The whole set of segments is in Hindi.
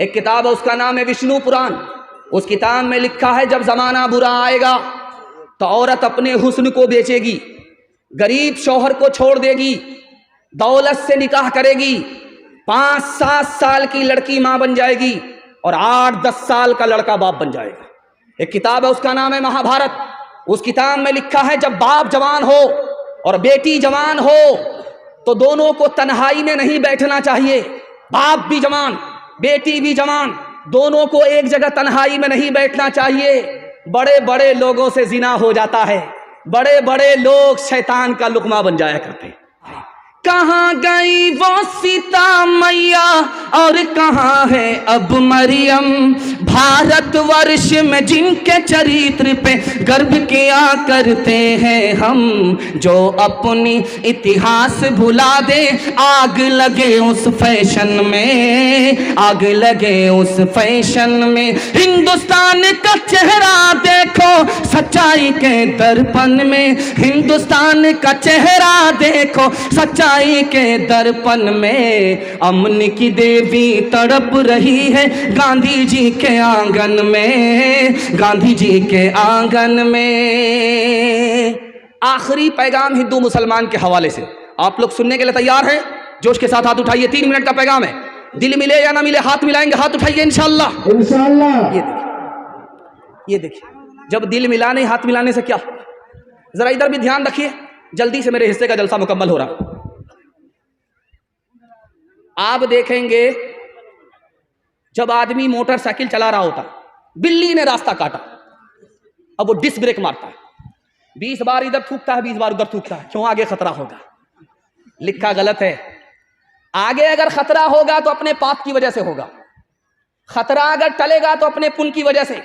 एक किताब है, उसका नाम है विष्णु पुराण। उस किताब में लिखा है जब जमाना बुरा आएगा तो औरत अपने हुस्न को बेचेगी, गरीब शौहर को छोड़ देगी, दौलत से निकाह करेगी, 5-7 साल की लड़की मां बन जाएगी और 8-10 साल का लड़का बाप बन जाएगा। एक किताब है, उसका नाम है महाभारत। उस किताब में लिखा है जब बाप जवान हो और बेटी जवान हो तो दोनों को तन्हाई में नहीं बैठना चाहिए। बाप भी जवान, बेटी भी जवान, दोनों को एक जगह तन्हाई में नहीं बैठना चाहिए। बड़े बड़े लोगों से जिना हो जाता है, बड़े बड़े लोग शैतान का लुकमा बन जाया करते हैं। कहाँ गई वो सीता मैया और कहाँ है अब मरियम, भारतवर्ष में जिनके चरित्र पे गर्व किया करते हैं हम, जो अपनी इतिहास भुला दे आग लगे उस फैशन में, आग लगे उस फैशन में। हिंदुस्तान का चेहरा देखो सच्चाई के दर्पण में, हिंदुस्तान का चेहरा देखो सच्चाई के दर्पण में। अमन की देवी तड़प रही है गांधी जी के आंगन में, गांधी जी के आंगन में। आखिरी पैगाम हिंदू मुसलमान के हवाले से आप लोग सुनने के लिए तैयार हैं? जोश के साथ हाथ उठाइए। 3 मिनट का पैगाम है। दिल मिले या ना मिले हाथ मिलाएंगे, हाथ उठाइए इंशाअल्लाह। इंशाअल्लाह। ये देखिए, ये देखिए, जब दिल मिलाने हाथ मिलाने से क्या, जरा इधर भी ध्यान रखिए। जल्दी से मेरे हिस्से का जलसा मुकम्मल हो रहा। आप देखेंगे जब आदमी मोटरसाइकिल चला रहा होता, बिल्ली ने रास्ता काटा, अब वो डिस्क ब्रेक मारता है, 20 बार इधर थूकता है, 20 बार उधर थूकता है। क्यों? आगे खतरा होगा। लिखा गलत है। आगे अगर खतरा होगा तो अपने पाप की वजह से होगा, खतरा अगर टलेगा तो अपने पुण्य की वजह से।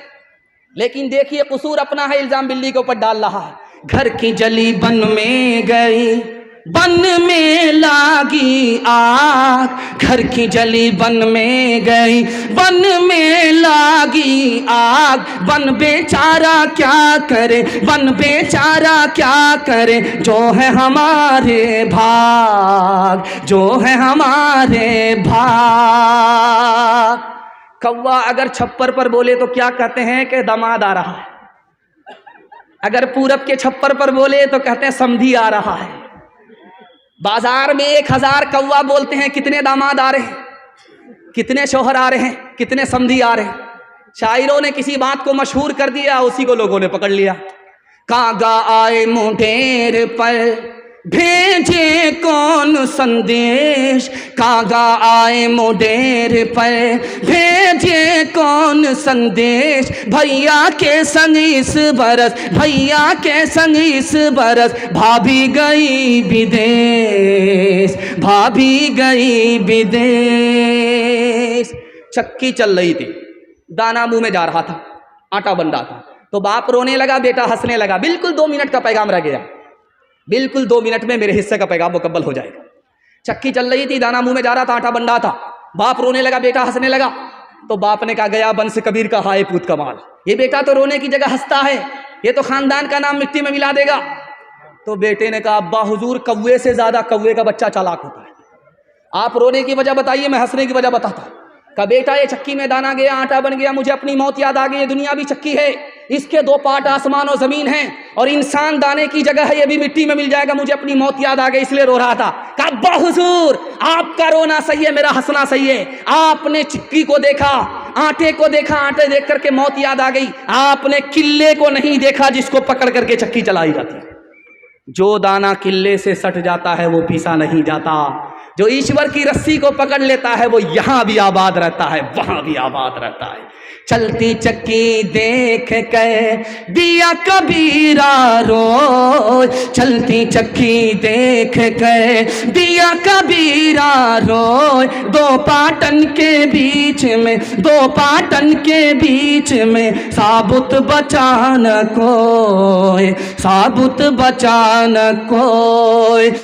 लेकिन देखिए कसूर अपना है, इल्जाम बिल्ली के ऊपर डाल रहा है। घर की जली बन में गई, बन में लागी आग, घर की जली बन में गई, बन में लागी आग। बन बेचारा क्या करे, बन बेचारा क्या करे, जो है हमारे भाग, जो है हमारे भाग। कौवा अगर छप्पर पर बोले तो क्या कहते हैं कि दामाद आ रहा है, अगर पूरब के छप्पर पर बोले तो कहते हैं समधी आ रहा है। बाजार में 1000 कौवा बोलते हैं, कितने दामाद आ रहे हैं, कितने शौहर आ रहे हैं, कितने समधी आ रहे हैं। शायरों ने किसी बात को मशहूर कर दिया, उसी को लोगों ने पकड़ लिया। कागा आए मुंडेर पर भेजे कौन संदेश, कागा आए मुंडेर पर भेजे कौन संदेश। भैया के संग इस बरस, भैया के संग इस बरस, भाभी गई विदेश, भाभी गई विदेश। चक्की चल रही थी, दाना मुंह में जा रहा था, आटा बन रहा था, तो बाप रोने लगा, बेटा हंसने लगा। बिल्कुल 2 मिनट का पैगाम रह गया, बिल्कुल 2 मिनट में मेरे हिस्से का पैगाम मुकम्मल हो जाएगा। चक्की चल रही थी, दाना मुंह में जा रहा था, आटा बन रहा था, बाप रोने लगा, बेटा हंसने लगा। तो बाप ने कहा गया बंस कबीर का हाय पूत कमाल, ये बेटा तो रोने की जगह हंसता है, ये तो खानदान का नाम मिट्टी में मिला देगा। तो बेटे ने कहा अब्बा हुजूर, कौवे से ज्यादा कौवे का बच्चा चालाक होता है, आप रोने की वजह बताइए, मैं हंसने की वजह बताता। कहा बेटा ये चक्की में दाना गया, आटा बन गया, मुझे अपनी मौत याद आ गई। ये दुनिया भी चक्की है, इसके 2 पार्ट आसमान और जमीन हैं, और इंसान दाने की जगह है, ये भी मिट्टी में मिल जाएगा, मुझे अपनी मौत याद आ गई इसलिए रो रहा था। कहा अब्बा हुजूर, आपका रोना सही है, मेरा हंसना सही है। आपने चक्की को देखा, आटे को देखा, आटे देख करके मौत याद आ गई, आपने किल्ले को नहीं देखा जिसको पकड़ करके चक्की चलाई जाती है। जो दाना किल्ले से सट जाता है वो पीसा नहीं जाता, जो ईश्वर की रस्सी को पकड़ लेता है वो यहाँ भी आबाद रहता है, वहां भी आबाद रहता है। चलती चक्की देख के दिया कबीरा रोज, चलती चक्की देख के दिया कबीरा रोज। 2 पाटन के बीच में, 2 पाटन के बीच में, साबुत बचा न कोई, साबुत बचा न कोई।